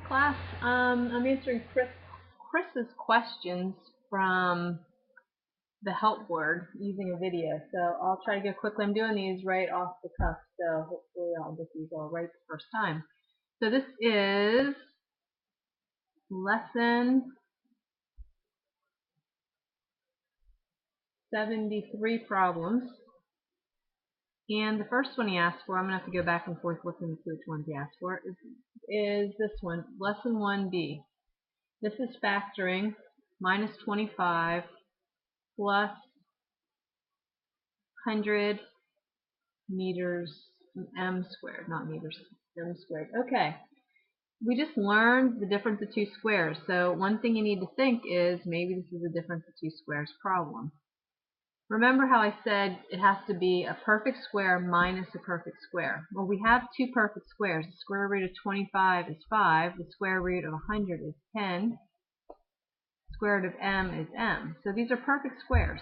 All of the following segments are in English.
Class, I'm answering Chris's questions from the help board using a video. So I'll try to go quickly. I'm doing these right off the cuff, so hopefully I'll get these all right the first time. So this is lesson 73 problems. And the first one he asked for, I'm going to have to go back and forth looking to see which ones he asked for, is this one, lesson 1B. This is factoring minus 25 plus 100 meters m squared, not meters, m squared. Okay, we just learned the difference of two squares. So one thing you need to think is maybe this is a difference of two squares problem. Remember how I said it has to be a perfect square minus a perfect square. Well, we have two perfect squares. The square root of 25 is 5. The square root of 100 is 10. The square root of m is m. So these are perfect squares.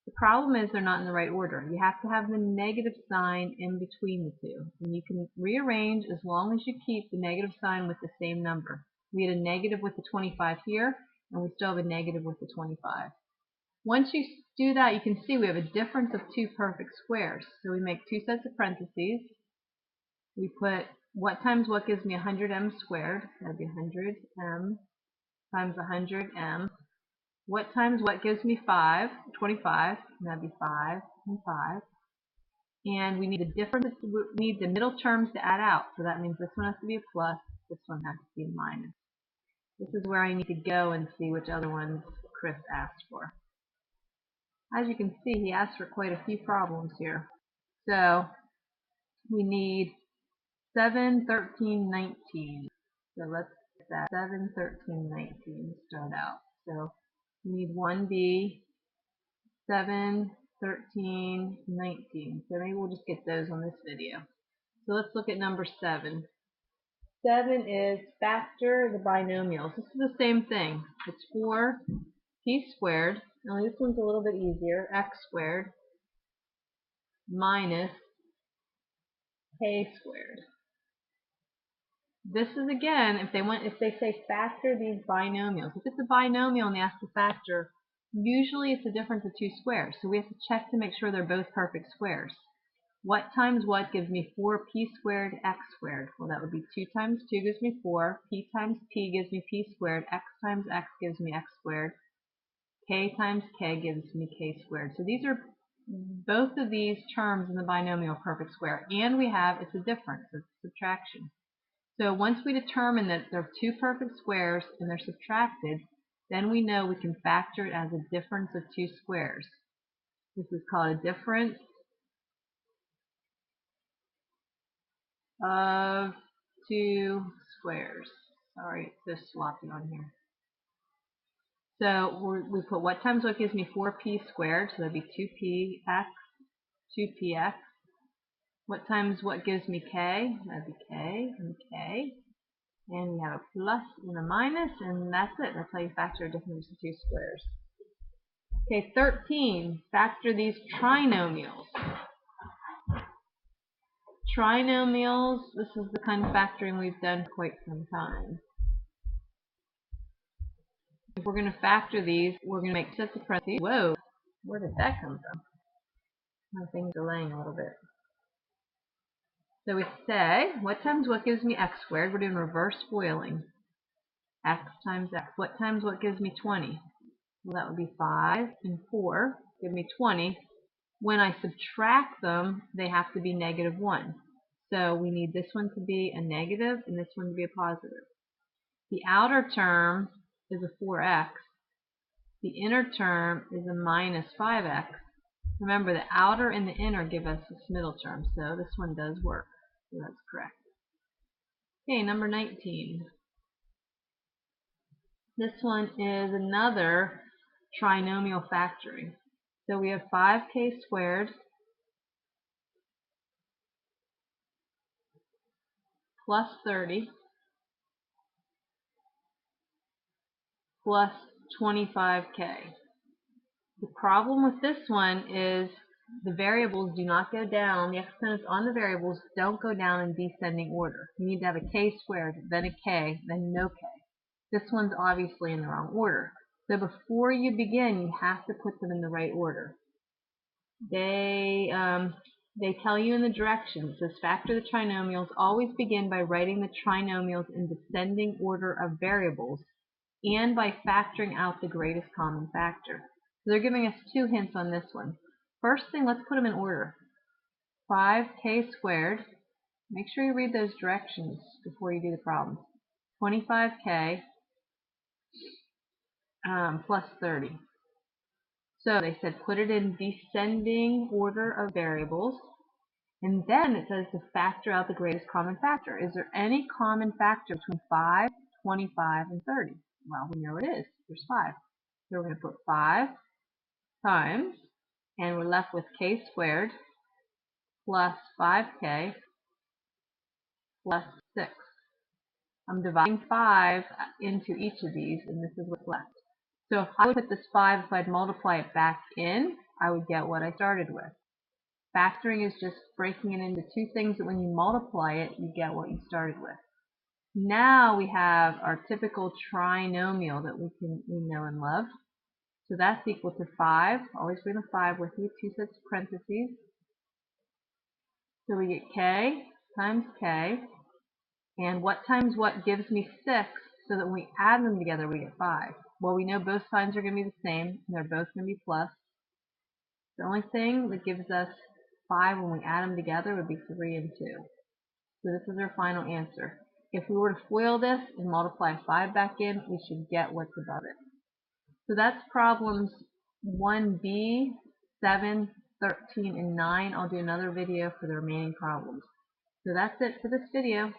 The problem is they're not in the right order. You have to have the negative sign in between the two. And you can rearrange as long as you keep the negative sign with the same number. We had a negative with the 25 here, and we still have a negative with the 25. Once you do that, you can see we have a difference of two perfect squares. So we make two sets of parentheses. We put what times what gives me 100m squared. That would be 100m times 100m. What times what gives me 25, and that'd be 5 and 5. And we need the difference, we need the middle terms to add out. So that means this one has to be a plus, this one has to be a minus. This is where I need to go and see which other ones Chris asked for. As you can see, he asked for quite a few problems here. So we need 7, 13, 19. So let's get that 7, 13, 19 start out. So we need 1B, 7, 13, 19. So maybe we'll just get those on this video. So let's look at number 7. 7 is factor the binomials. This is the same thing. It's 4p squared. Only this one's a little bit easier. X squared minus k squared. This is again, if they say factor these binomials. If it's a binomial and they ask to factor, usually it's a difference of two squares. So we have to check to make sure they're both perfect squares. What times what gives me 4p squared x squared? Well, that would be 2 times 2 gives me 4. P times p gives me p squared. X times x gives me x squared. K times k gives me k squared. So these are both of these terms in the binomial perfect square. And we have, it's a difference, it's subtraction. So once we determine that there are two perfect squares and they're subtracted, then we know we can factor it as a difference of two squares. This is called a difference of two squares. Sorry, it's so sloppy on here. So we put what times what gives me 4p squared, so that'd be 2px, 2px. What times what gives me k? That'd be k and k. And we have a plus and a minus, and that's it. That's how you factor a difference of two squares. Okay, 13. Factor these trinomials. Trinomials, this is the kind of factoring we've done for quite some time. If we're going to factor these, we're going to make sets of parentheses. Whoa, where did that come from? My thing's delaying a little bit. So we say, what times what gives me x squared? We're doing reverse FOILing. X times x. What times what gives me 20? Well, that would be 5 and 4. Give me 20. When I subtract them, they have to be negative 1. So we need this one to be a negative and this one to be a positive. The outer term is a 4x. The inner term is a minus 5x. Remember, the outer and the inner give us this middle term, so this one does work. So that's correct. Okay, number 19. This one is another trinomial factoring. So we have 5k squared plus 30 plus 25k. The problem with this one is the variables do not go down, the exponents on the variables don't go down in descending order. You need to have a k squared, then a k, then no k. This one's obviously in the wrong order. So before you begin, you have to put them in the right order. They tell you in the directions, it says factor the trinomials, always begin by writing the trinomials in descending order of variables and by factoring out the greatest common factor. So they're giving us two hints on this one. First thing, let's put them in order. 5k squared, make sure you read those directions before you do the problem. 25k plus 30. So they said put it in descending order of variables, and then it says to factor out the greatest common factor. Is there any common factor between 5, 25, and 30? Well, we know it is. There's 5. So we're going to put 5 times, and we're left with k squared plus 5k plus 6. I'm dividing 5 into each of these, and this is what's left. So if I would put this 5, if I'd multiply it back in, I would get what I started with. Factoring is just breaking it into two things that when you multiply it, you get what you started with. Now we have our typical trinomial that we know and love. So that's equal to 5. Always bring the 5 with you, two sets of parentheses. So we get k times k. And what times what gives me 6, so that when we add them together we get 5. Well, we know both signs are going to be the same, and they're both going to be plus. The only thing that gives us 5 when we add them together would be 3 and 2. So this is our final answer. If we were to FOIL this and multiply 5 back in, we should get what's above it. So that's problems 1b, 7, 13, and 9. I'll do another video for the remaining problems. So that's it for this video.